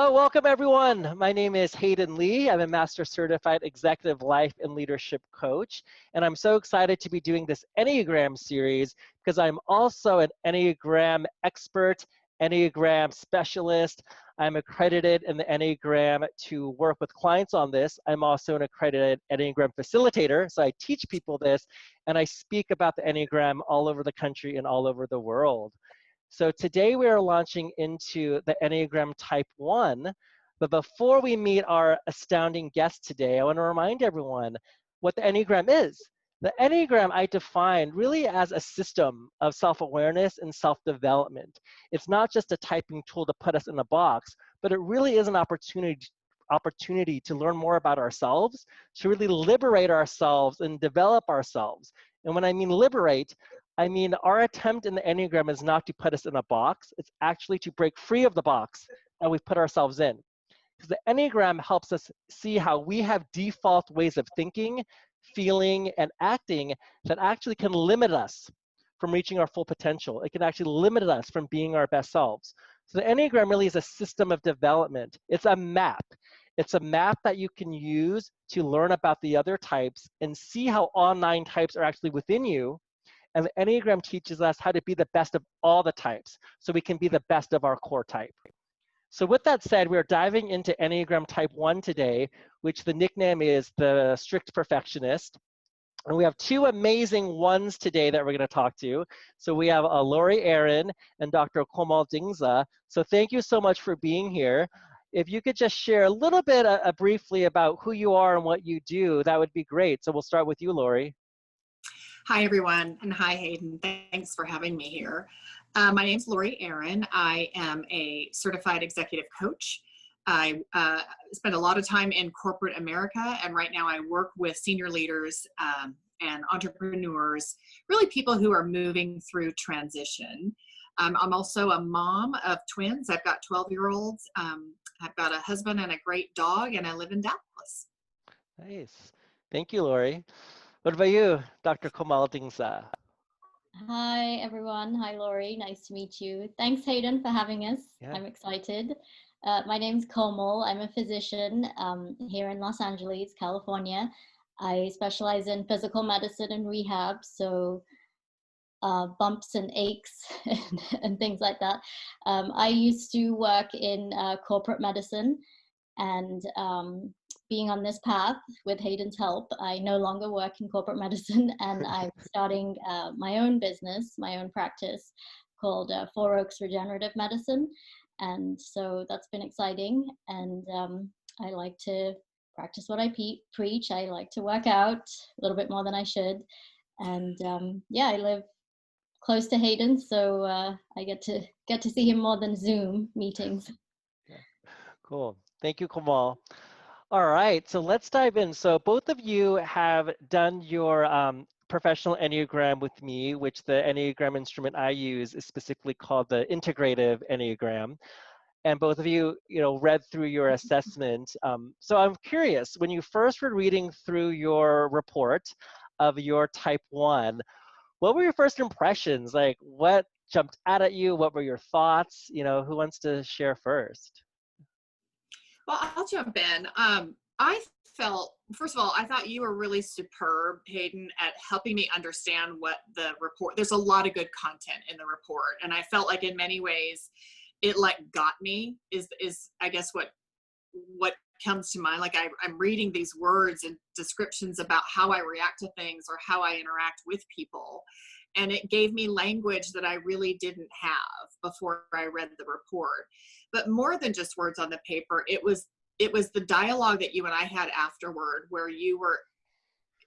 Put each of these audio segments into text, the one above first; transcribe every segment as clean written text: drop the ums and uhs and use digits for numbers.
Well, welcome everyone. My name is Hayden Lee. I'm a Master Certified Executive Life and Leadership Coach, and I'm so excited to be doing this Enneagram series because I'm also an Enneagram expert, Enneagram specialist. I'm accredited in the Enneagram to work with clients on this. I'm also an accredited Enneagram facilitator, so I teach people this, and I speak about the Enneagram all over the country and all over the world. So today we are launching into the Enneagram Type 1, but before we meet our astounding guest today, I want to remind everyone what the Enneagram is. The Enneagram I define really as a system of self-awareness and self-development. It's not just a typing tool to put us in a box, but it really is an opportunity to learn more about ourselves, to really liberate ourselves and develop ourselves. And when I mean liberate, I mean, our attempt in the Enneagram is not to put us in a box. It's actually to break free of the box that we've put ourselves in. Because the Enneagram helps us see how we have default ways of thinking, feeling, and acting that actually can limit us from reaching our full potential. It can actually limit us from being our best selves. So the Enneagram really is a system of development. It's a map. It's a map that you can use to learn about the other types and see how all 9 types are actually within you. And the Enneagram teaches us how to be the best of all the types so we can be the best of our core type. So with that said, we're diving into Enneagram Type 1 today, which the nickname is the Strict Perfectionist. And we have 2 amazing ones today that we're going to talk to. So we have Lori Aaron and Dr. Komal Dingza. So thank you so much for being here. If you could just share a little bit briefly about who you are and what you do, that would be great. So we'll start with you, Lori. Hi, everyone, and hi, Hayden. Thanks for having me here. My name's Lori Aaron. I am a certified executive coach. I spend a lot of time in corporate America, and right now I work with senior leaders and entrepreneurs, really people who are moving through transition. I'm also a mom of twins. I've got 12-year-olds. I've got a husband and a great dog, and I live in Dallas. Nice. Thank you, Lori. What about you, Dr. Komal Dingza? Hi, everyone. Hi, Lori. Nice to meet you. Thanks, Hayden, for having us. Yeah. I'm excited. My name's Komal. I'm a physician here in Los Angeles, California. I specialize in physical medicine and rehab, so bumps and aches and things like that. I used to work in corporate medicine, and being on this path with Hayden's help, I no longer work in corporate medicine, and I'm starting my own business, my own practice called Four Oaks Regenerative Medicine. And so that's been exciting. And I like to practice what I preach. I like to work out a little bit more than I should. And yeah, I live close to Hayden, so I get to see him more than Zoom meetings. Yeah. Cool. Thank you, Komal. All right, so let's dive in. So both of you have done your professional Enneagram with me, which the Enneagram instrument I use is specifically called the Integrative Enneagram. And both of you, read through your assessment. So I'm curious, when you first were reading through your report of your Type 1, what were your first impressions? Like, what jumped out at you? What were your thoughts? Who wants to share first? Well, I'll jump in. I felt, first of all, I thought you were really superb, Hayden, at helping me understand what the report, there's a lot of good content in the report. And I felt like in many ways, it got me is I guess what comes to mind. Like I'm reading these words and descriptions about how I react to things or how I interact with people. And it gave me language that I really didn't have before I read the report. But more than just words on the paper, it was the dialogue that you and I had afterward, where you were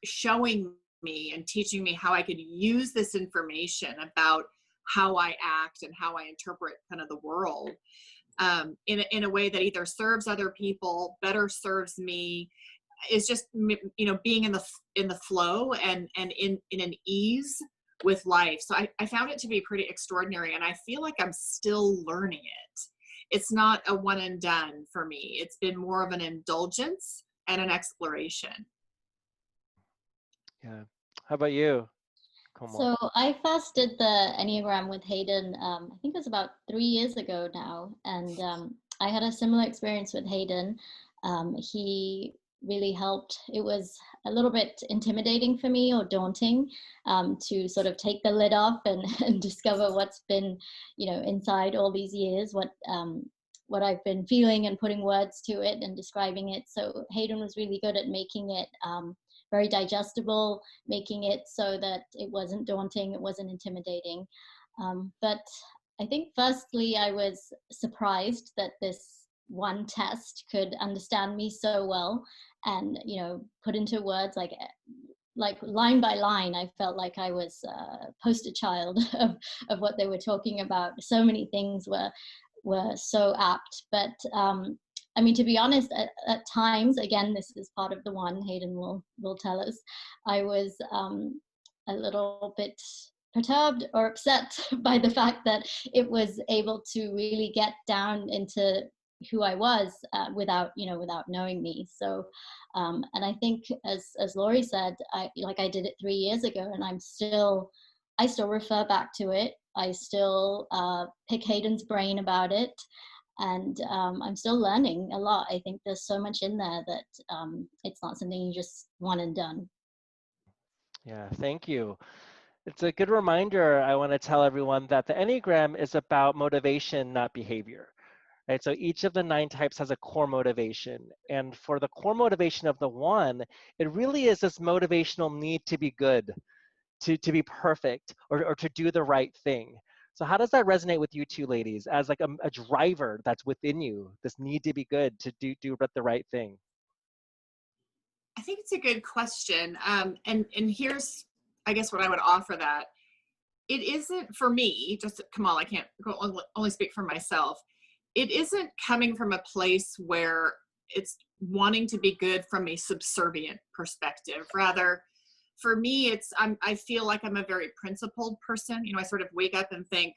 showing me and teaching me how I could use this information about how I act and how I interpret kind of the world in a way that either serves other people, better serves me. Is just, being in the flow and in an ease with life. So I found it to be pretty extraordinary, and I feel like I'm still learning it. It's not a one and done for me. It's been more of an indulgence and an exploration. Yeah. How about you, Komal? So I first did the Enneagram with Hayden, I think it was about 3 years ago now. And I had a similar experience with Hayden. He really helped. It was a little bit intimidating for me, or daunting, to sort of take the lid off and discover what's been, inside all these years, what I've been feeling, and putting words to it and describing it. So Hayden was really good at making it very digestible, making it so that it wasn't daunting, it wasn't intimidating. But I think firstly, I was surprised that this one test could understand me so well, and put into words like line by line. I felt like I was a poster child of what they were talking about. So many things were so apt. But I mean, to be honest, at times, again, this is part of the one, Hayden will tell us, I was a little bit perturbed or upset by the fact that it was able to really get down into who I was without knowing me. So, and I think, as Laurie said, I did it 3 years ago, and I still refer back to it. I still pick Hayden's brain about it, and I'm still learning a lot. I think there's so much in there that it's not something you just one and done. Yeah, thank you. It's a good reminder. I want to tell everyone that the Enneagram is about motivation, not behavior. Right? So each of the 9 types has a core motivation. And for the core motivation of the one, it really is this motivational need to be good, to be perfect, or to do the right thing. So how does that resonate with you two ladies as like a driver that's within you, this need to be good, to do the right thing? I think it's a good question. And here's, I guess, what I would offer that. It isn't, for me, just Kamal, I can't only speak for myself. It isn't coming from a place where it's wanting to be good from a subservient perspective. Rather, for me, I feel like I'm a very principled person. I sort of wake up and think,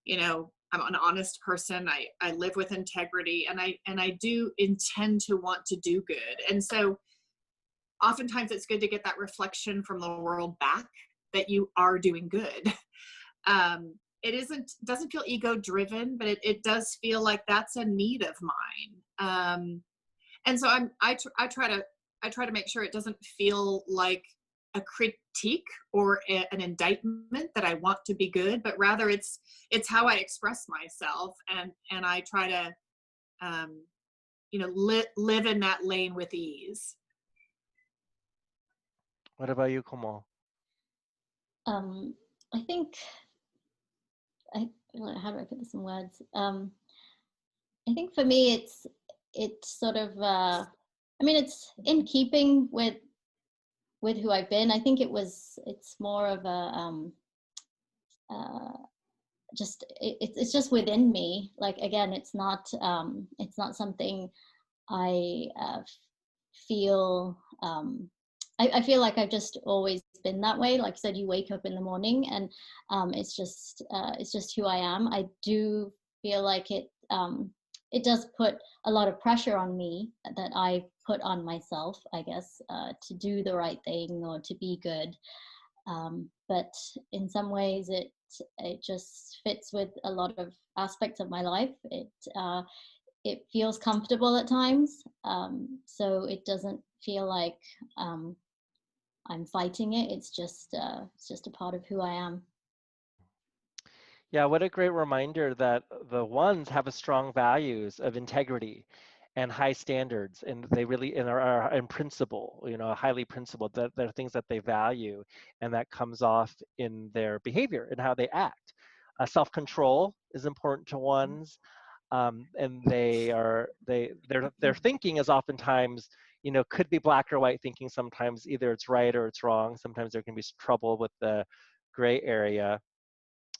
I'm an honest person. I live with integrity, and I do intend to want to do good. And so oftentimes it's good to get that reflection from the world back that you are doing good. It doesn't feel ego driven, but it does feel like that's a need of mine. And so I try to make sure it doesn't feel like a critique or an indictment that I want to be good, but rather it's how I express myself, and I try to live in that lane with ease. What about you, Komal? I think, how do I put this in words? I think for me, it's sort of, it's in keeping with who I've been. I think it's more of a, it's just within me. Like, again, it's not something I feel, I feel like I've just always been that way. Like I said, you wake up in the morning, and it's just who I am. I do feel like it does put a lot of pressure on me that I put on myself, I guess, to do the right thing or to be good. But in some ways, it just fits with a lot of aspects of my life. It feels comfortable at times, so it doesn't feel like I'm fighting it. It's just a part of who I am. Yeah, what a great reminder that the ones have a strong values of integrity and high standards, and they really are in principle, highly principled. That there are things that they value, and that comes off in their behavior and how they act. Self-control is important to ones, and their thinking is oftentimes, could be black or white thinking. Sometimes either it's right or it's wrong. Sometimes there can be trouble with the gray area.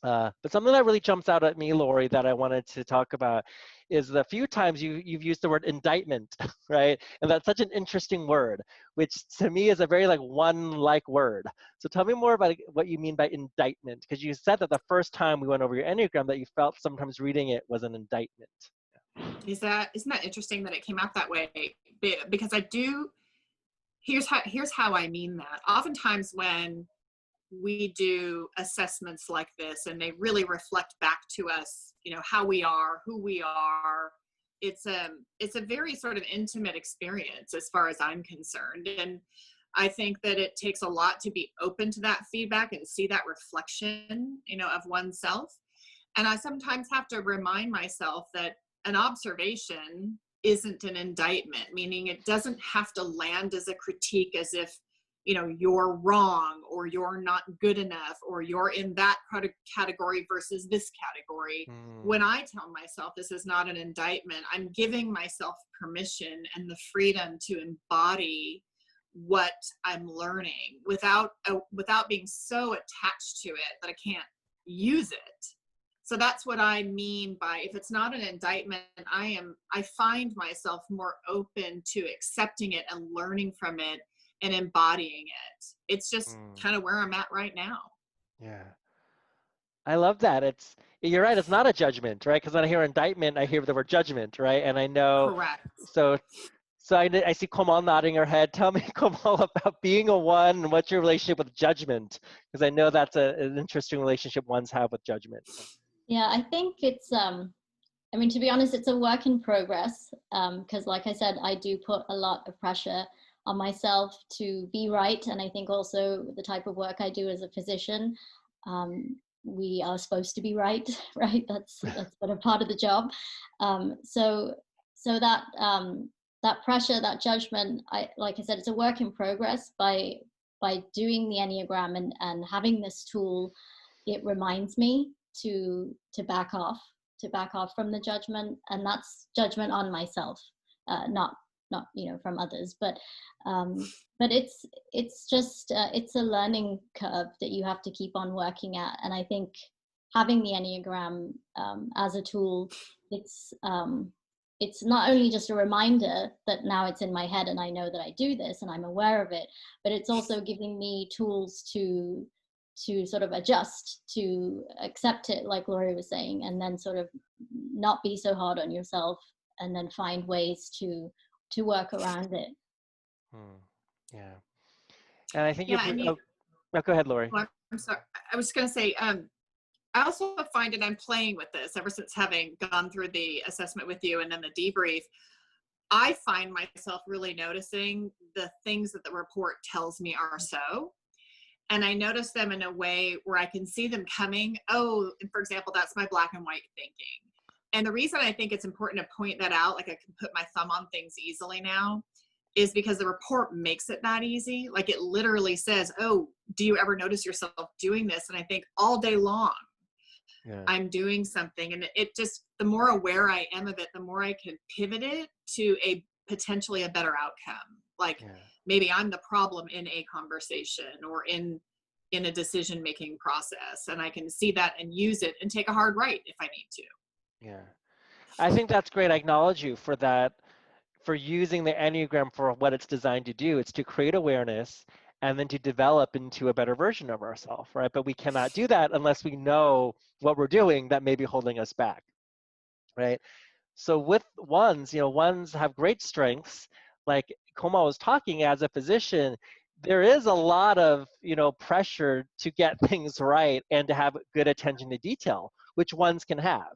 But something that really jumps out at me, Laurie, that I wanted to talk about is the few times you've used the word indictment, right? And that's such an interesting word, which to me is a very one-like word. So tell me more about what you mean by indictment, because you said that the first time we went over your Enneagram that you felt sometimes reading it was an indictment. Isn't that interesting that it came out that way? Because here's how I mean that. Oftentimes when we do assessments like this, and they really reflect back to us, how we are, who we are, it's a very sort of intimate experience as far as I'm concerned. And I think that it takes a lot to be open to that feedback and see that reflection, of oneself. And I sometimes have to remind myself that an observation isn't an indictment, meaning it doesn't have to land as a critique, as if, you're wrong, or you're not good enough, or you're in that category versus this category. When I tell myself this is not an indictment, I'm giving myself permission and the freedom to embody what I'm learning without being so attached to it that I can't use it. So that's what I mean by, if it's not an indictment, I find myself more open to accepting it and learning from it and embodying it. It's just kind of where I'm at right now. Yeah. I love that. You're right. It's not a judgment, right? Because when I hear indictment, I hear the word judgment, right? And I know, Correct. so I see Komal nodding her head. Tell me, Komal, about being a one and what's your relationship with judgment? Because I know that's an interesting relationship ones have with judgment. Yeah, I think it's, to be honest, it's a work in progress. Because like I said, I do put a lot of pressure on myself to be right. And I think also the type of work I do as a physician, we are supposed to be right, right? That's sort of part of the job. So that pressure, that judgment, like I said, it's a work in progress. By doing the Enneagram and having this tool, it reminds me to back off from the judgment, and that's judgment on myself, not from others, but it's just it's a learning curve that you have to keep on working at. And I think having the Enneagram as a tool, it's not only just a reminder that now it's in my head and I know that I do this and I'm aware of it, but it's also giving me tools to sort of adjust, to accept it, like Laurie was saying, and then sort of not be so hard on yourself, and then find ways to work around it. Yeah. And I think go ahead, Laurie. Well, I'm sorry. I was going to say, I also find, and I'm playing with this ever since having gone through the assessment with you and then the debrief, I find myself really noticing the things that the report tells me are so. And I notice them in a way where I can see them coming. Oh, for example, that's my black and white thinking. And the reason I think it's important to point that out, like I can put my thumb on things easily now, is because the report makes it that easy. Like it literally says, oh, do you ever notice yourself doing this? And I think all day long, I'm doing something. And it just, the more aware I am of it, the more I can pivot it to a potentially a better outcome. Like maybe I'm the problem in a conversation or in a decision-making process. And I can see that and use it and take a hard right if I need to. Yeah. I think that's great. I acknowledge you for that, for using the Enneagram for what it's designed to do. It's to create awareness and then to develop into a better version of ourselves, right? But we cannot do that unless we know what we're doing that may be holding us back, right? So with ones, ones have great strengths. Like Komal was talking, as a physician, there is a lot of, pressure to get things right and to have good attention to detail, which ones can have.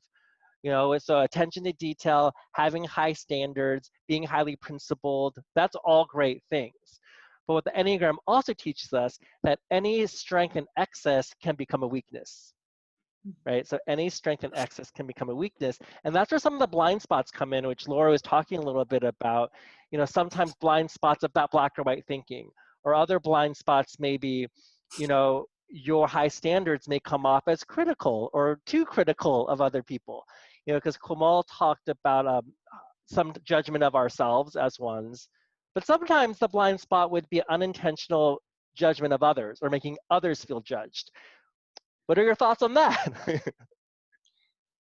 So attention to detail, having high standards, being highly principled, that's all great things. But what the Enneagram also teaches us, that any strength in excess can become a weakness, right? So any strength in excess can become a weakness. And that's where some of the blind spots come in, which Laura was talking a little bit about. Sometimes blind spots of that black or white thinking, or other blind spots maybe, your high standards may come off as critical or too critical of other people. Because Komal talked about some judgment of ourselves as ones, but sometimes the blind spot would be unintentional judgment of others or making others feel judged. What are your thoughts on that?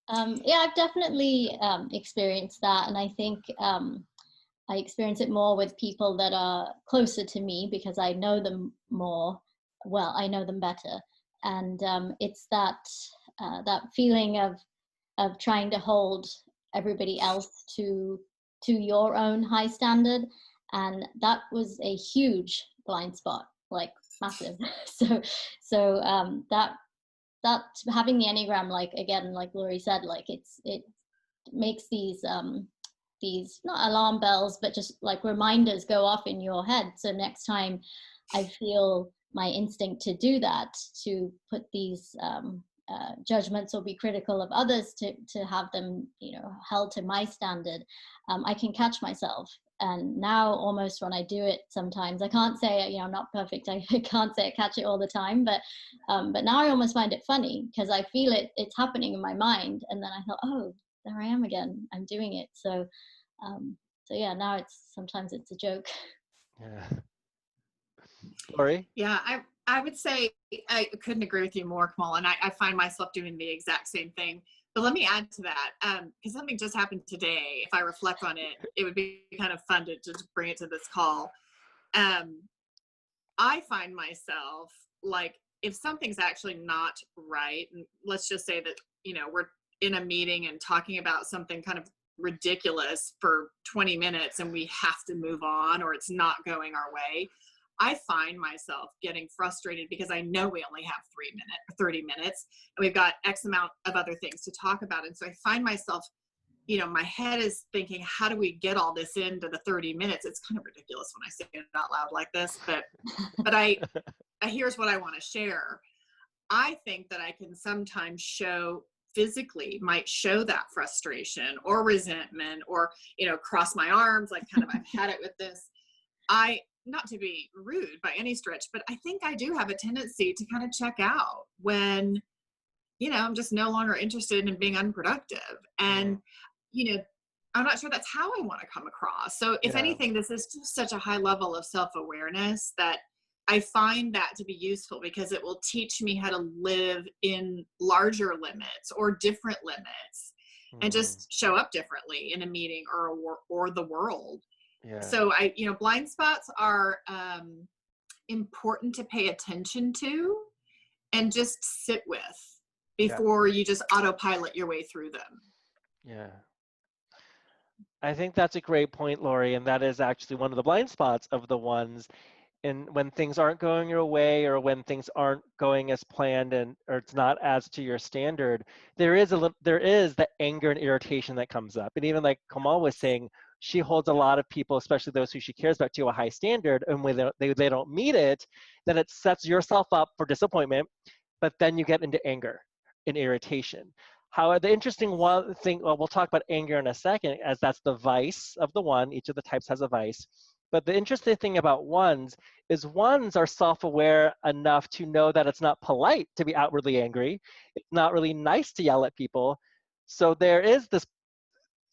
Yeah, I've definitely experienced that. And I think I experience it more with people that are closer to me because I know them more. Well, I know them better. And it's that feeling of trying to hold everybody else to your own high standard. And that was a huge blind spot, like massive. So that having the Enneagram, like again, like Laurie said, like it makes these these, not alarm bells, but just like reminders go off in your head. So next time I feel my instinct to do that, to put these judgments or be critical of others, to have them, held to my standard, I can catch myself. And now almost when I do it, sometimes I can't say, I'm not perfect. I can't say I catch it all the time, but now I almost find it funny because I feel it's happening in my mind. And then I thought, oh, there I am again. I'm doing it. So yeah, now sometimes it's a joke. Yeah. Lori? Yeah, I would say I couldn't agree with you more, Kamal, and I find myself doing the exact same thing. But let me add to that, because something just happened today. If I reflect on it, it would be kind of fun to just bring it to this call. I find myself like, if something's actually not right, and let's just say that, we're in a meeting and talking about something kind of ridiculous for 20 minutes and we have to move on, or it's not going our way, I find myself getting frustrated because I know we only have 30 minutes and we've got X amount of other things to talk about. And so I find myself, my head is thinking, how do we get all this into the 30 minutes? It's kind of ridiculous when I say it out loud like this, but here's what I want to share. I think that I can sometimes physically might show that frustration or resentment, or, cross my arms, like kind of, I've had it with this. Not to be rude by any stretch, but I think I do have a tendency to kind of check out when, I'm just no longer interested in being unproductive. And, I'm not sure that's how I want to come across. So if anything, this is just such a high level of self-awareness that I find that to be useful, because it will teach me how to live in larger limits or different limits, and just show up differently in a meeting or the world. Yeah. So blind spots are important to pay attention to and just sit with before you just autopilot your way through them. Yeah. I think that's a great point, Lori, and that is actually one of the blind spots of the ones. And when things aren't going your way, or when things aren't going as planned, or it's not as to your standard, there is the anger and irritation that comes up. And even like Kamal was saying, she holds a lot of people, especially those who she cares about, to a high standard, and when they don't meet it, then it sets yourself up for disappointment, but then you get into anger and irritation. How the interesting one thing, well, we'll talk about anger in a second, as that's the vice of the one. Each of the types has a vice. But the interesting thing about ones is ones are self-aware enough to know that it's not polite to be outwardly angry. It's not really nice to yell at people. So there is this,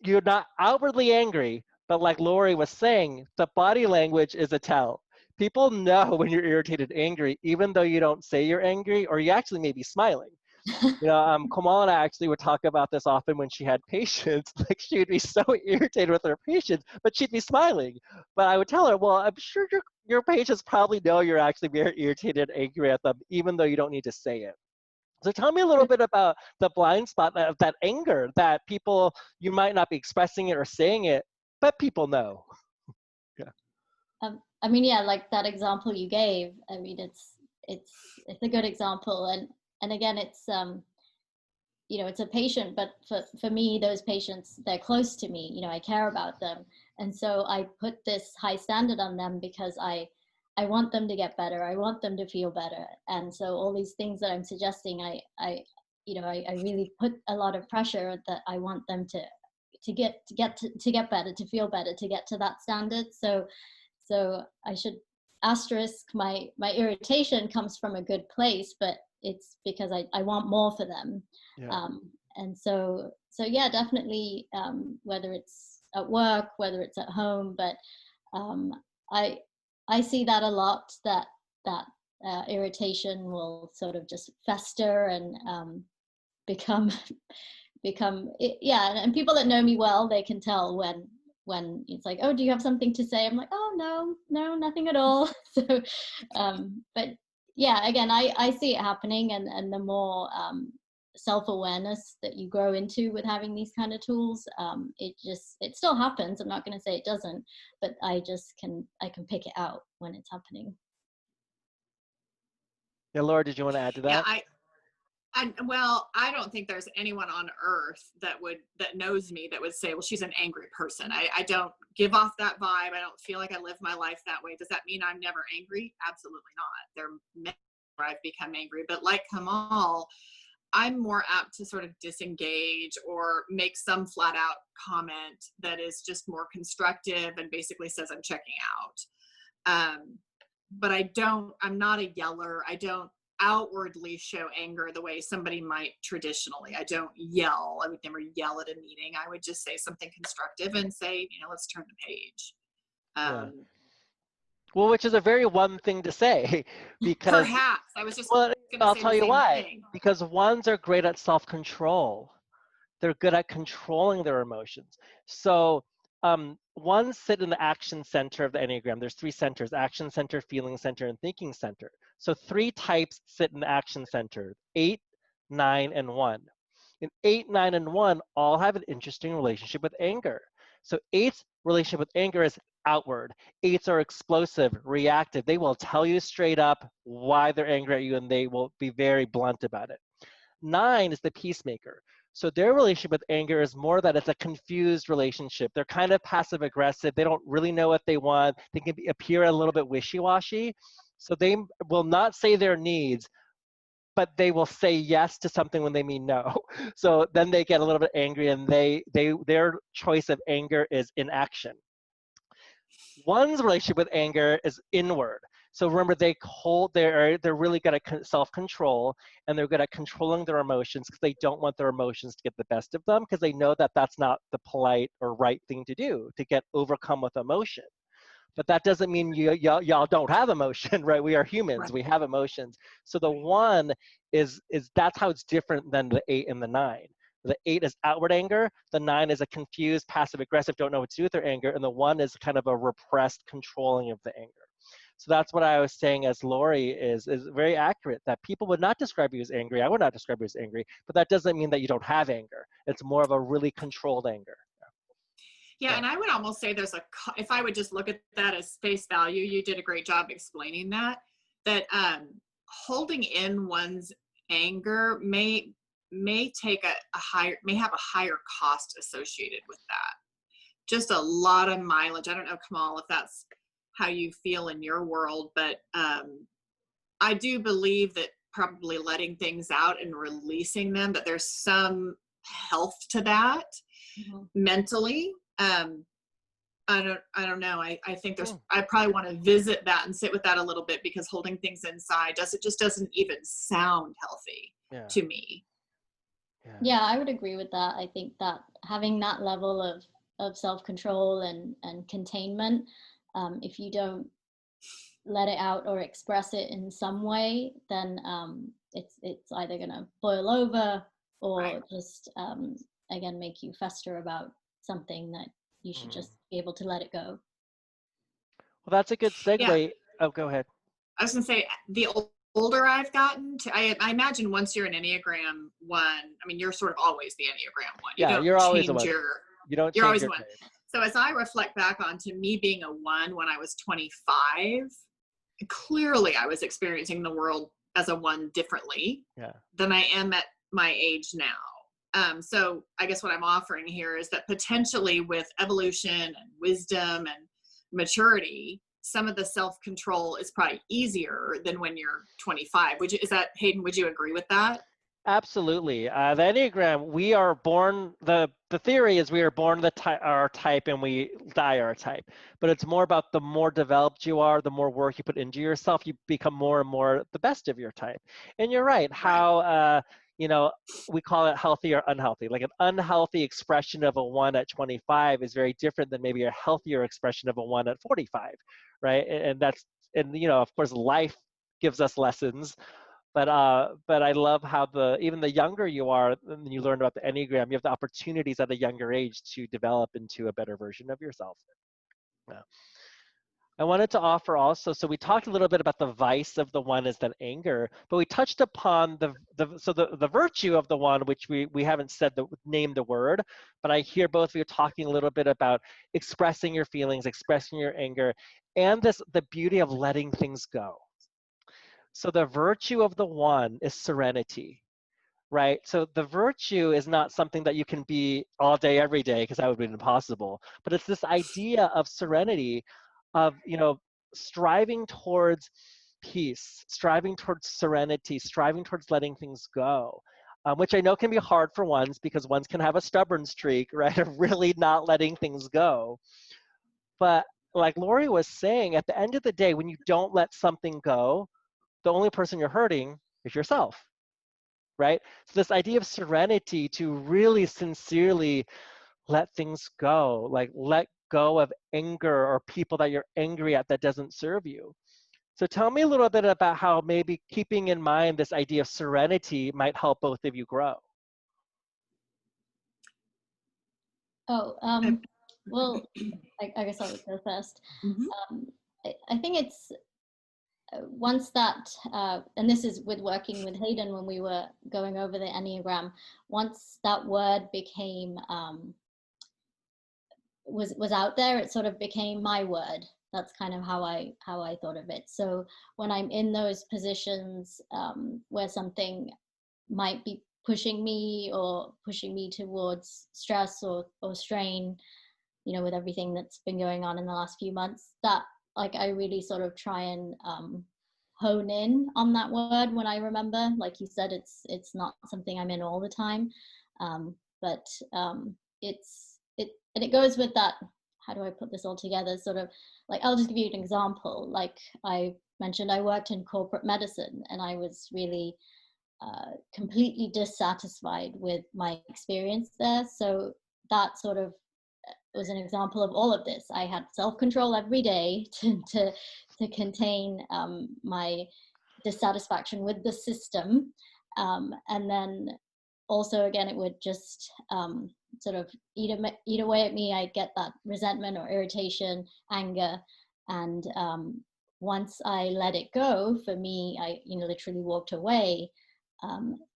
you're not outwardly angry, but like Lori was saying, the body language is a tell. People know when you're irritated, angry, even though you don't say you're angry, or you actually may be smiling. Kamal and I actually would talk about this often when she had patients. Like, she would be so irritated with her patients, but she'd be smiling. But I would tell her, well, I'm sure your patients probably know you're actually very irritated and angry at them, even though you don't need to say it. So tell me a little bit about the blind spot of that anger, that people, you might not be expressing it or saying it, but people know. Yeah. Like that example you gave, it's a good example. And again, it's it's a patient, but for me, those patients, they're close to me, I care about them. And so I put this high standard on them because I want them to get better. I want them to feel better. And so all these things that I'm suggesting, I really put a lot of pressure that I want them to get better, to feel better, to get to that standard. So I should asterisk my irritation comes from a good place, but it's because I want more for them. Yeah. And so yeah, definitely, whether it's at work, whether it's at home, but I see that a lot, that irritation will sort of just fester and become and people that know me well, they can tell when it's like, oh, do you have something to say? I'm like, oh, no, nothing at all. So but yeah, again, I see it happening, and the more self-awareness that you grow into with having these kind of tools, it still happens. I'm not going to say it doesn't, but I can pick it out when it's happening. Yeah, Laura, did you want to add to that? Well, I don't think there's anyone on earth that knows me that would say, well, she's an angry person. I don't give off that vibe. I don't feel like I live my life that way. Does that mean I'm never angry? Absolutely not. There are many where I've become angry, but like Kamal, I'm more apt to sort of disengage or make some flat out comment that is just more constructive and basically says I'm checking out. But I'm not a yeller. I don't outwardly show anger the way somebody might traditionally. I don't yell. I would never yell at a meeting. I would just say something constructive and say, let's turn the page. Yeah. Well, which is a very one thing to say, because, Perhaps. I was just well, going to I'll say tell the you same why. thing. Because ones are great at self-control. They're good at controlling their emotions. So ones sit in the action center of the Enneagram. There's 3 centers: action center, feeling center, and thinking center. So 3 types sit in the action center: 8, 9, and 1. And 8, 9, and 1 all have an interesting relationship with anger. So 8's relationship with anger is outward. 8s are explosive, reactive. They will tell you straight up why they're angry at you, and they will be very blunt about it. 9 is the peacemaker. So their relationship with anger is more that it's a confused relationship. They're kind of passive aggressive. They don't really know what they want. They can appear a little bit wishy-washy. So they will not say their needs, but they will say yes to something when they mean no. So then they get a little bit angry, and their choice of anger is inaction. One's relationship with anger is inward. So remember, they're really good at self-control, and they're good at controlling their emotions because they don't want their emotions to get the best of them, because they know that that's not the polite or right thing to do, to get overcome with emotion. But that doesn't mean y'all don't have emotion, right? We are humans. Right. We have emotions. So the 1 is that's how it's different than the 8 and the 9. The 8 is outward anger. The 9 is a confused, passive aggressive, don't know what to do with their anger. And the 1 is kind of a repressed controlling of the anger. So that's what I was saying, as Lori is very accurate, that people would not describe you as angry. I would not describe you as angry, but that doesn't mean that you don't have anger. It's more of a really controlled anger. Yeah, and I would almost say if I would just look at that as face value, you did a great job explaining that holding in one's anger may take may have a higher cost associated with that. Just a lot of mileage. I don't know, Kamal, if that's how you feel in your world, but I do believe that probably letting things out and releasing them, that there's some health to that mentally. I don't know. I think I probably want to visit that and sit with that a little bit, because holding things inside just doesn't even sound healthy to me. Yeah, I would agree with that. I think that having that level of self-control and containment, if you don't let it out or express it in some way, then it's either gonna boil over or just again make you fester about something that you should just be able to let it go. Well, that's a good segue. Yeah. Oh, go ahead. I was gonna say, the older I've gotten, I imagine once you're an Enneagram 1, I mean, you're sort of always the Enneagram 1. You don't you're always a 1. You're always a 1. So as I reflect back onto me being a 1 when I was 25, clearly I was experiencing the world as a 1 differently than I am at my age now. So I guess what I'm offering here is that potentially with evolution and wisdom and maturity, some of the self-control is probably easier than when you're 25. Hayden, would you agree with that? Absolutely. The Enneagram, we are born, the theory is we are born our type and we die our type. But it's more about the more developed you are, the more work you put into yourself, you become more and more the best of your type. And you're right, how, we call it healthy or unhealthy. Like an unhealthy expression of a 1 at 25 is very different than maybe a healthier expression of a 1 at 45, right? And of course, life gives us lessons. But I love how even the younger you are, and you learn about the Enneagram, you have the opportunities at a younger age to develop into a better version of yourself. Yeah. I wanted to offer also, so we talked a little bit about the vice of the 1 is then anger, but we touched upon the virtue of the 1, which we haven't named the word, but I hear both of you talking a little bit about expressing your feelings, expressing your anger, and the beauty of letting things go. So the virtue of the 1 is serenity. right? So the virtue is not something that you can be all day, every day, because that would be impossible. But it's this idea of serenity, of, striving towards peace, striving towards serenity, striving towards letting things go. Which I know can be hard for ones because ones can have a stubborn streak, right, of really not letting things go. But like Lori was saying, at the end of the day, when you don't let something go, the only person you're hurting is yourself, right? So this idea of serenity, to really sincerely let things go, like let go of anger or people that you're angry at that doesn't serve you. So tell me a little bit about how maybe keeping in mind this idea of serenity might help both of you grow. Oh, well, I guess I'll go first. Mhm. I think it's once that, and this is with working with Hayden when we were going over the Enneagram, once that word became, was out there, it sort of became my word. That's kind of how I thought of it. So when I'm in those positions where something might be pushing me towards stress or strain, with everything that's been going on in the last few months, that like I really sort of try and hone in on that word when I remember. Like you said, it's not something I'm in all the time, but and it goes with that. How do I put this all together? Sort of like, I'll just give you an example. Like I mentioned, I worked in corporate medicine, and I was really completely dissatisfied with my experience there. So that sort of was an example of all of this. I had self-control every day to contain my dissatisfaction with the system. And then also, again, it would just sort of eat away at me. I'd get that resentment or irritation, anger. And once I let it go, for me, I literally walked away.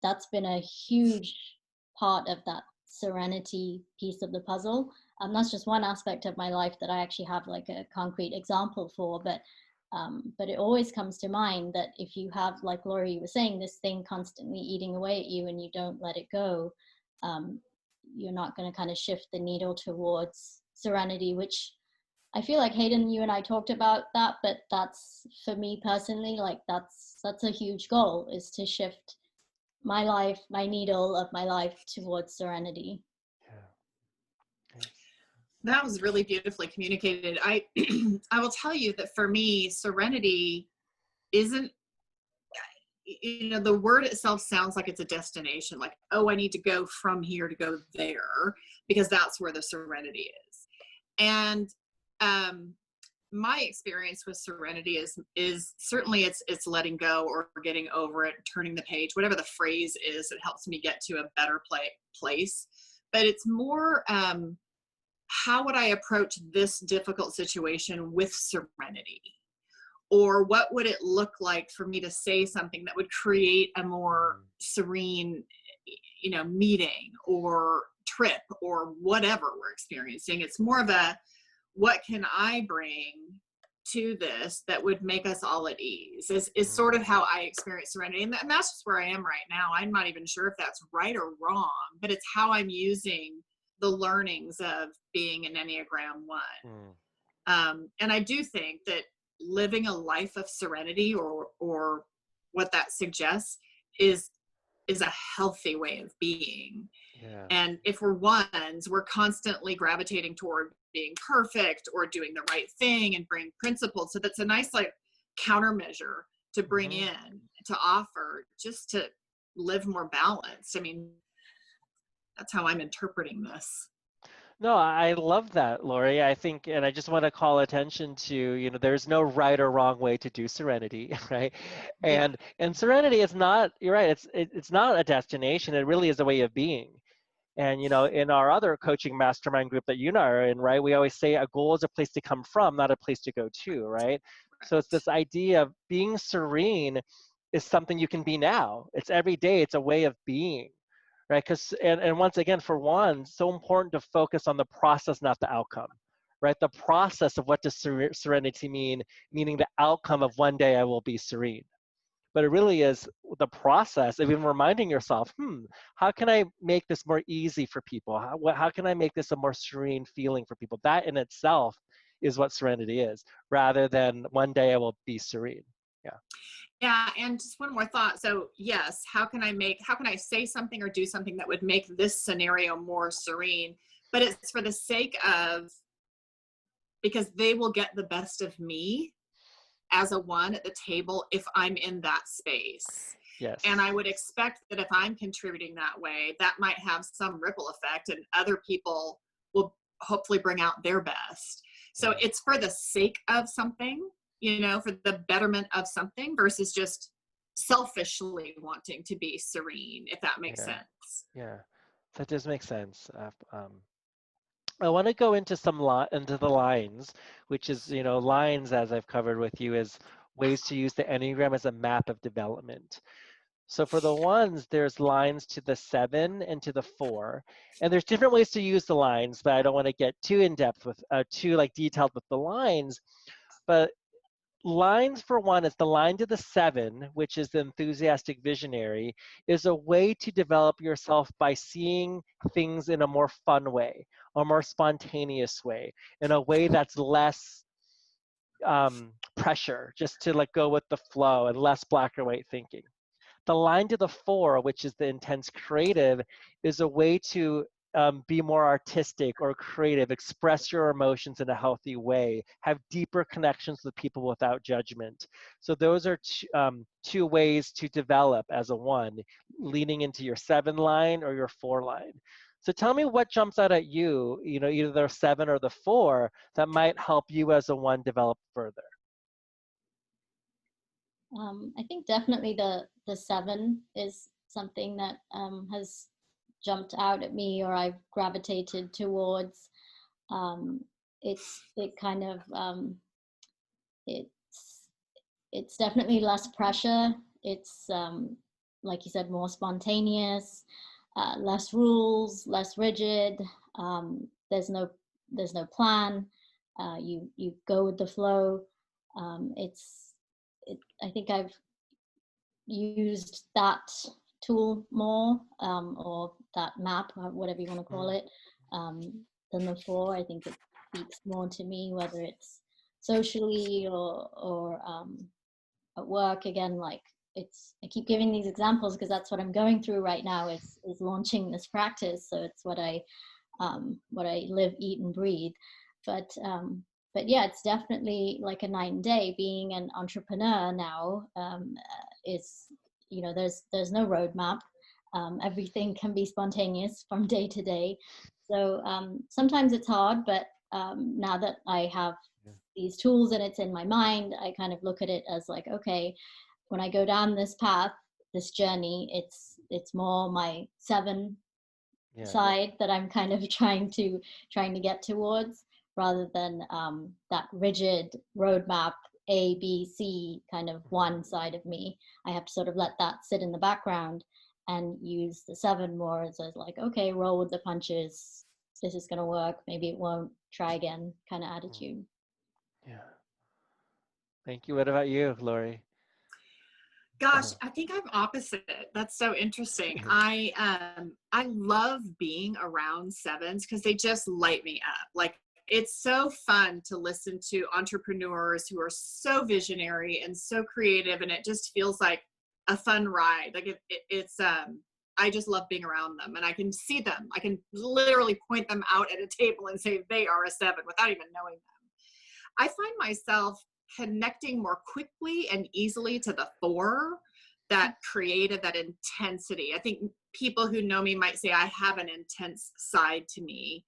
That's been a huge part of that serenity piece of the puzzle. That's just one aspect of my life that I actually have like a concrete example for, but it always comes to mind that if you have, like Laurie was saying, this thing constantly eating away at you and you don't let it go, you're not going to kind of shift the needle towards serenity, which I feel like Hayden, you and I talked about that, but that's, for me personally, like that's a huge goal, is to shift my life, my needle of my life towards serenity. Yeah. Nice. That was really beautifully communicated. I I will tell you that for me, serenity isn't, the word itself sounds like it's a destination, like, oh, I need to go from here to go there because that's where the serenity is. And my experience with serenity is certainly it's letting go or getting over it, turning the page, whatever the phrase is that helps me get to a better place. But it's more, how would I approach this difficult situation with serenity? Or what would it look like for me to say something that would create a more serene, meeting or trip or whatever we're experiencing? It's more of a, what can I bring to this that would make us all at ease, is sort of how I experience serenity. And that's just where I am right now. I'm not even sure if that's right or wrong, but it's how I'm using the learnings of being an Enneagram 1. And I do think that living a life of serenity, or what that suggests, is a healthy way of being. Yeah. And if we're ones, we're constantly gravitating toward being perfect or doing the right thing and bring principles. So that's a nice like countermeasure to bring in, to offer, just to live more balanced. I mean, that's how I'm interpreting this. No, I love that, Lori. I think, and I just want to call attention to, there's no right or wrong way to do serenity, right? Yeah. And serenity is not, you're right, it's not a destination. It really is a way of being. And, in our other coaching mastermind group that you and I are in, right, we always say a goal is a place to come from, not a place to go to, right? So it's this idea of being serene is something you can be now. It's every day. It's a way of being, right? Because and once again, for one, so important to focus on the process, not the outcome, right? The process of what does serenity mean, meaning the outcome of one day I will be serene. but it really is the process of even reminding yourself, how can I make this more easy for people? How can I make this a more serene feeling for people? That in itself is what serenity is, rather than one day I will be serene. Yeah. Yeah, and just one more thought. So yes, how can I say something or do something that would make this scenario more serene? But it's for the sake of, because they will get the best of me as a one at the table if I'm in that space. Yes. And I would expect that if I'm contributing that way, that might have some ripple effect and other people will hopefully bring out their best. So it's for the sake of something, for the betterment of something versus just selfishly wanting to be serene, if that makes sense. Yeah, that does make sense. I want to go into into the lines, which is, lines, as I've covered with you, is ways to use the Enneagram as a map of development. So for the ones, there's lines to the 7 and to the 4, and there's different ways to use the lines, but I don't want to get too in depth with, too like detailed with the lines. But lines, for one, is the line to the 7, which is the enthusiastic visionary, is a way to develop yourself by seeing things in a more fun way, a more spontaneous way, in a way that's less pressure, just to like go with the flow and less black or white thinking. The line to the 4, which is the intense creative, is a way to be more artistic or creative, express your emotions in a healthy way, have deeper connections with people without judgment. So those are two ways to develop as a 1, leaning into your 7 line or your 4 line. So tell me what jumps out at you, either the 7 or the 4, that might help you as a 1 develop further. I think definitely the 7 is something that has jumped out at me, or I've gravitated towards. It kind of it's definitely less pressure. It's like you said, more spontaneous, less rules, less rigid. There's no plan. You go with the flow. I think I've used that tool more, or that map, whatever you want to call it, than the 4. I think it speaks more to me, whether it's socially or at work. Again, like I keep giving these examples because that's what I'm going through right now, is launching this practice. So it's what I live, eat, and breathe. But yeah, it's definitely like a night and day. Being an entrepreneur now is, there's no roadmap. Everything can be spontaneous from day to day. So sometimes it's hard, but now that I have these tools and it's in my mind, I kind of look at it as like, okay, when I go down this path, this journey, it's more my 7 side that I'm kind of trying to get towards, rather than that rigid roadmap A, B, C kind of one side of me. I have to sort of let that sit in the background and use the 7 more as like, okay, roll with the punches. This is going to work. Maybe it won't. Try again kind of attitude. Yeah. Thank you. What about you, Lori? Gosh, I think I'm opposite. That's so interesting. I love being around 7s because they just light me up. Like, it's so fun to listen to entrepreneurs who are so visionary and so creative, and it just feels like a fun ride. Like it's I just love being around them, and I can see them. I can literally point them out at a table and say they are a 7 without even knowing them. I find myself connecting more quickly and easily to the 4, that creative, that intensity. I think people who know me might say I have an intense side to me.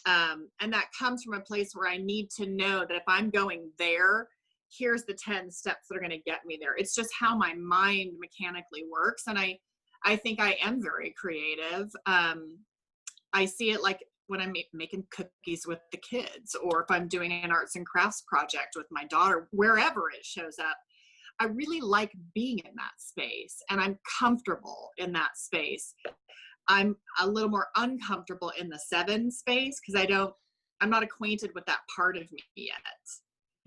And that comes from a place where I need to know that if I'm going there, here's the 10 steps that are going to get me there. It's just how my mind mechanically works. And I think I am very creative. I see it like when I'm making cookies with the kids, or if I'm doing an arts and crafts project with my daughter, wherever it shows up. I really like being in that space, and I'm comfortable in that space. I'm a little more uncomfortable in the 7 space because I'm not acquainted with that part of me yet.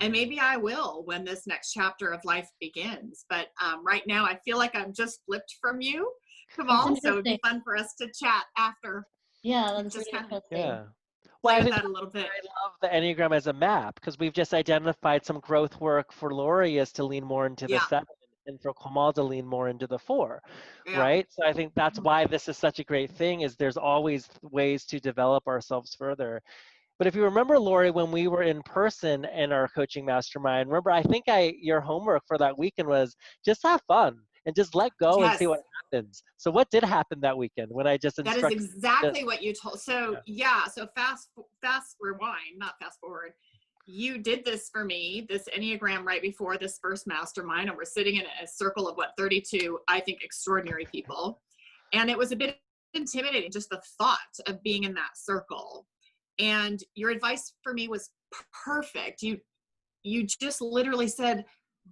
And maybe I will when this next chapter of life begins. But right now, I feel like I'm just flipped from you, Kamal. So it'd be fun for us to chat after. Yeah, that's just really kind of interesting. Yeah. play Well, I with think that a little bit. I love the Enneagram as a map because we've just identified some growth work for Lori is to lean more into the Yeah. 7 and for Kamal to lean more into the 4, Yeah. right? So I think that's why this is such a great thing is there's always ways to develop ourselves further. But if you remember, Lori, when we were in person in our coaching mastermind, remember, I think your homework for that weekend was just have fun and just let go and Yes. see what happens. So what did happen that weekend when I just That is instructed? exactly what you told. So so fast rewind, not fast forward. You did this for me, this Enneagram right before this first mastermind, and we're sitting in a circle of 32, I think, extraordinary people. And it was a bit intimidating, just the thought of being in that circle. And your advice for me was perfect. You just literally said,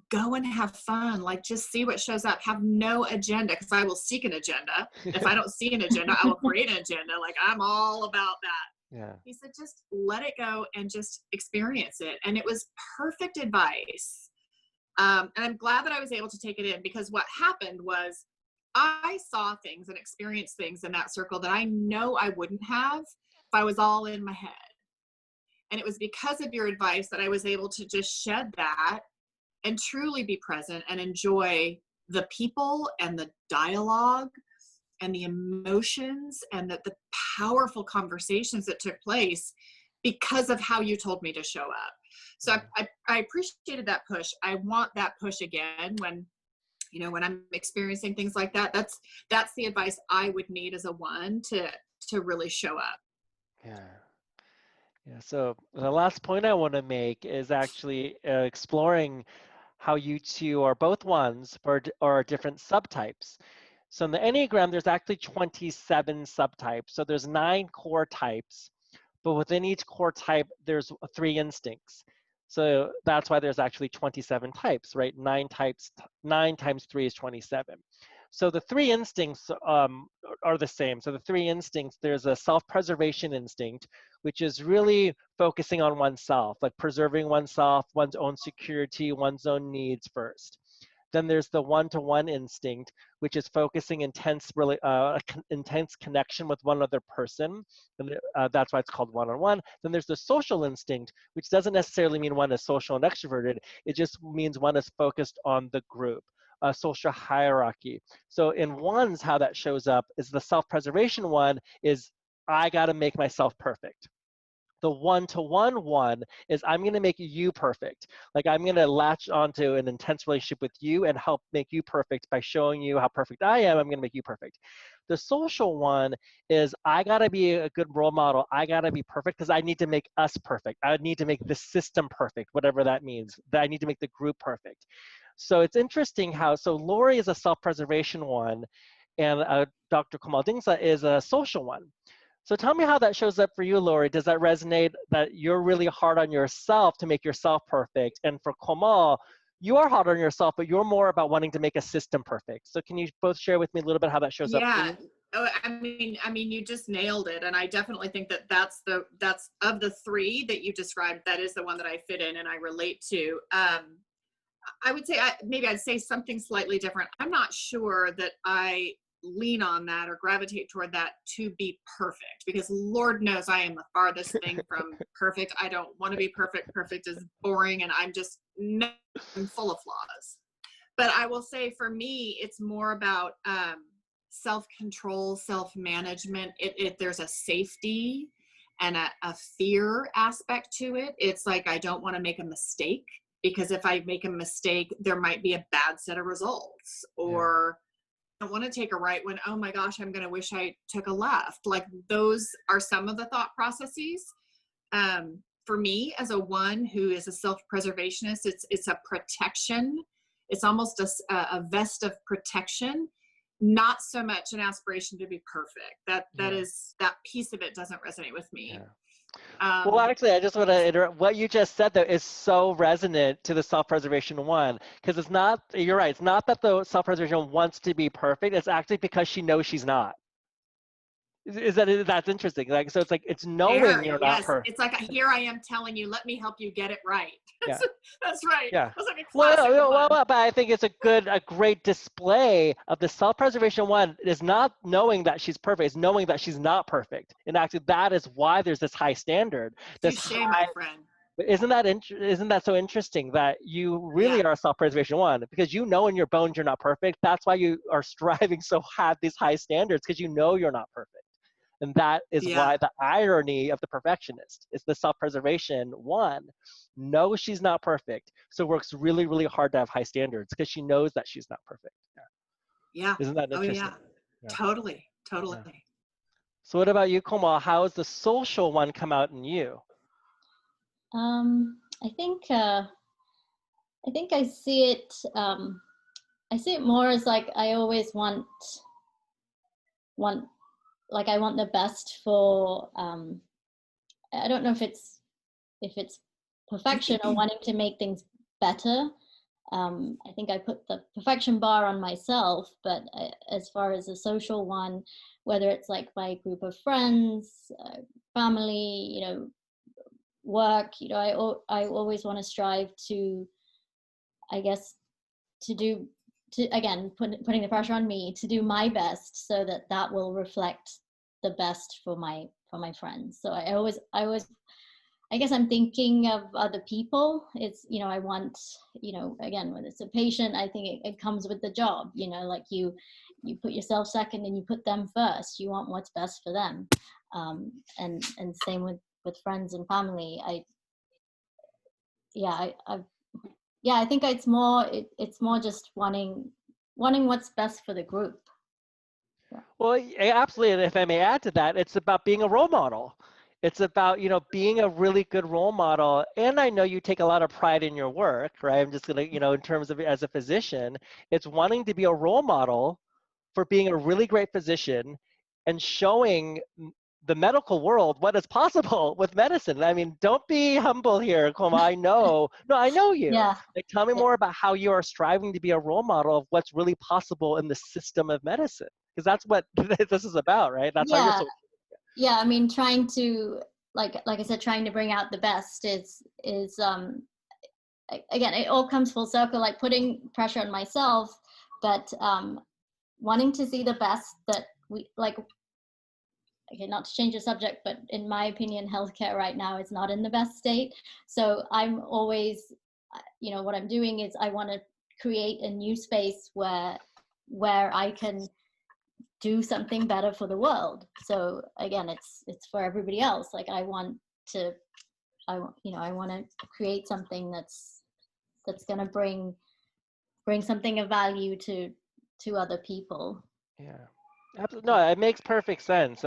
go and have fun. Like, just see what shows up. Have no agenda, because I will seek an agenda. If I don't see an agenda, I will create an agenda. Like, I'm all about that. Yeah. He said, just let it go and just experience it. And it was perfect advice. And I'm glad that I was able to take it in, because what happened was I saw things and experienced things in that circle that I know I wouldn't have if I was all in my head. And it was because of your advice that I was able to just shed that and truly be present and enjoy the people and the dialogue and the emotions and the powerful conversations that took place because of how you told me to show up. So I appreciated that push. I want that push again when I'm experiencing things like that. That's the advice I would need as a 1 to really show up. Yeah. Yeah. So the last point I want to make is actually exploring how you two are both 1s or are different subtypes. So in the Enneagram, there's actually 27 subtypes. So there's 9 core types, but within each core type, there's 3 instincts. So that's why there's actually 27 types, right? 9 times 3 is 27. So the 3 instincts are the same. So the 3 instincts, there's a self-preservation instinct, which is really focusing on oneself, like preserving oneself, one's own security, one's own needs first. Then there's the one-to-one instinct, which is focusing intense connection with one other person. And that's why it's called one-on-one. Then there's the social instinct, which doesn't necessarily mean one is social and extroverted. It just means one is focused on the group, a social hierarchy. So in 1s, how that shows up is the self-preservation one is I got to make myself perfect. The one-to-one one is I'm going to make you perfect. Like I'm going to latch onto an intense relationship with you and help make you perfect by showing you how perfect I am. I'm going to make you perfect. The social one is I got to be a good role model. I got to be perfect because I need to make us perfect. I need to make the system perfect, whatever that means. That I need to make the group perfect. So it's interesting how, so Lori is a self-preservation one and Dr. Kamal Dingsa is a social one. So tell me how that shows up for you, Lori. Does that resonate that you're really hard on yourself to make yourself perfect? And for Kamal, you are hard on yourself, but you're more about wanting to make a system perfect. So can you both share with me a little bit how that shows up for you? Oh, I mean, you just nailed it. And I definitely think that's of the 3 that you described, that is the one that I fit in and I relate to. I would say maybe I'd say something slightly different. I'm not sure that I lean on that or gravitate toward that to be perfect, because Lord knows I am the farthest thing from perfect. I don't want to be perfect. Perfect is boring, and I'm full of flaws. But I will say for me, it's more about self-control, self-management. There's a safety and a fear aspect to it. It's like I don't want to make a mistake, because if I make a mistake, there might be a bad set of results, or I don't want to take a right when, oh my gosh, I'm going to wish I took a left. Like, those are some of the thought processes. For me, as a 1 who is a self-preservationist, it's a protection. It's almost a vest of protection, not so much an aspiration to be perfect. That piece of it doesn't resonate with me. Yeah. Well, actually, I just want to interrupt. What you just said, though, is so resonant to the self-preservation one, because it's not, you're right, it's not that the self-preservation wants to be perfect. It's actually because she knows she's not. That's interesting. Like, so it's like, it's knowing Very, you're not yes. perfect. It's like, here I am telling you, let me help you get it right. Yeah. That's right. Yeah. That's like a Well, classic one. but I think it's a great display of the self-preservation one is not knowing that she's perfect, it's knowing that she's not perfect. And actually that is why there's this high standard, this Touche, my high, friend. isn't that so interesting that you really Yeah. are a self-preservation one, because you know in your bones you're not perfect. That's why you are striving so hard these high standards, because you know you're not perfect. And that is Yeah. why the irony of the perfectionist is the self-preservation one knows she's not perfect, so works really, really hard to have high standards because she knows that she's not perfect. Yeah. Yeah. Isn't that Oh, interesting? yeah. Yeah. Totally. Yeah. Totally. So what about you, Komal? How has the social one come out in you? I think I see it. I see it more as like I always want like I want the best for. I don't know if it's perfection or wanting to make things better. I think I put the perfection bar on myself, but as far as a social one, whether it's like my group of friends, family, work, I always want to strive to, I guess, again, putting the pressure on me to do my best so that will reflect the best for my friends. So I guess I'm thinking of other people. It's, I want, again, when it's a patient, I think it comes with the job, like you put yourself second and you put them first. You want what's best for them. And same with friends and family. I think it's more just wanting what's best for the group. Yeah. Well, absolutely. And if I may add to that, it's about being a role model. It's about, being a really good role model. And I know you take a lot of pride in your work, right? I'm just going to, in terms of as a physician, it's wanting to be a role model for being a really great physician and showing the medical world what is possible with medicine. I mean, don't be humble here, Koma. I know you. Yeah. Like, tell me Yeah. more about how you are striving to be a role model of what's really possible in the system of medicine, because that's what this is about, right? That's why you're Yeah. so. Yeah. I mean, trying to, like I said, trying to bring out the best is again, it all comes full circle, like putting pressure on myself, but wanting to see the best that we like. Okay, not to change the subject, but in my opinion, healthcare right now is not in the best state. So I'm always, what I'm doing is I want to create a new space where I can do something better for the world. So again, it's for everybody else. Like I want to create something that's going to bring something of value to other people. Yeah. Absolutely. No, it makes perfect sense.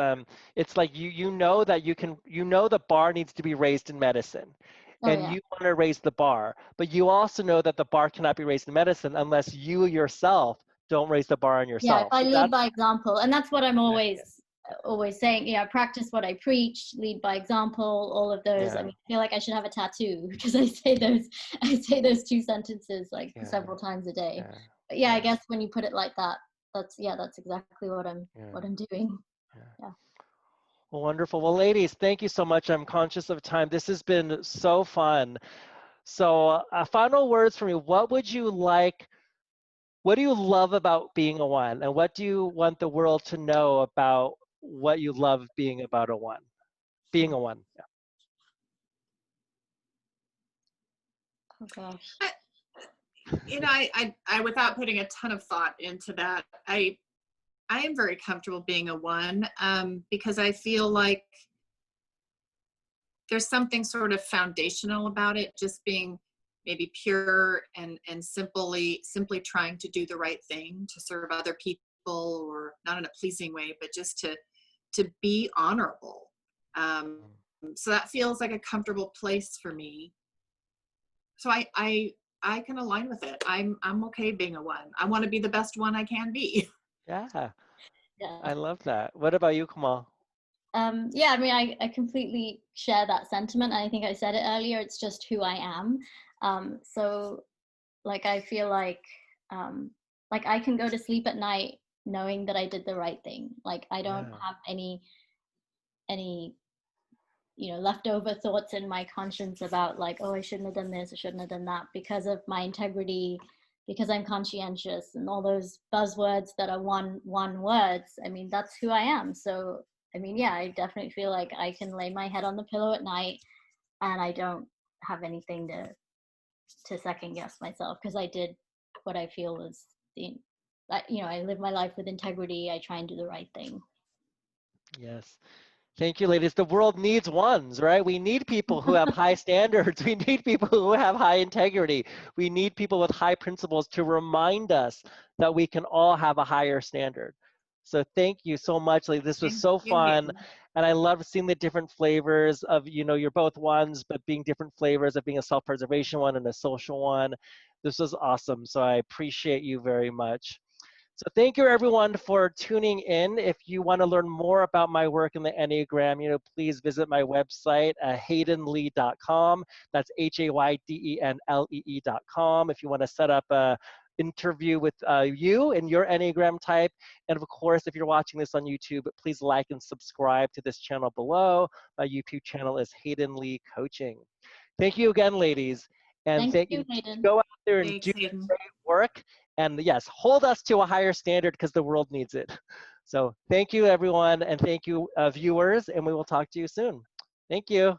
It's like you know that the bar needs to be raised in medicine, Oh and yeah. you want to raise the bar, but you also know that the bar cannot be raised in medicine unless you yourself don't raise the bar on Yeah, if yourself. I So lead that's by example, and that's what I'm yeah, always saying, practice what I preach, lead by example, all of those. I yeah, mean, I feel like I should have a tattoo because I say those two sentences like yeah, several times a day. yeah, But yeah, I yeah, guess when you put it like that, that's exactly what yeah, I'm doing. yeah. Yeah. Well, wonderful. Well, ladies, thank you so much. I'm conscious of time. This has been so fun. So, final words for me. What do you love about being a one? And what do you want the world to know about what you love being about a one? Being a one. Yeah. Oh gosh. I without putting a ton of thought into that, I am very comfortable being a one, because I feel like there's something sort of foundational about it, just being maybe pure and simply trying to do the right thing to serve other people, or not in a pleasing way, but just to be honorable. So that feels like a comfortable place for me. So I can align with it. I'm okay being a one. I want to be the best one I can be. Yeah, Yeah. I love that. What about you, Kamal? Yeah, I mean, I completely share that sentiment. I think I said it earlier. It's just who I am. So like I feel like I can go to sleep at night knowing that I did the right thing. Like I don't Yeah. have any leftover thoughts in my conscience about like, oh, I shouldn't have done this, I shouldn't have done that, because of my integrity, because I'm conscientious, and all those buzzwords that are one words. I mean, that's who I am. So I mean, yeah, I definitely feel like I can lay my head on the pillow at night and I don't have anything to second guess myself, because I did what I feel was I live my life with integrity. I try and do the right thing. Yes. Thank you, ladies. The world needs ones, right? We need people who have high standards. We need people who have high integrity. We need people with high principles to remind us that we can all have a higher standard. So thank you so much. Like, this was Thank so you, fun. Hayden. And I love seeing the different flavors of, you're both ones, but being different flavors of being a self-preservation one and a social one. This was awesome. So I appreciate you very much. So thank you everyone for tuning in. If you want to learn more about my work in the Enneagram, please visit my website, haydenlee.com. That's HAYDENLEE.com. If you want to set up a interview with you and your Enneagram type. And of course, if you're watching this on YouTube, please like and subscribe to this channel below. My YouTube channel is Hayden Lee Coaching. Thank you again, ladies. And Thank thank you, you. Hayden. Go out there and Thanks, do Hayden. great work. And yes, hold us to a higher standard because the world needs it. So thank you, everyone. And thank you, viewers. And we will talk to you soon. Thank you.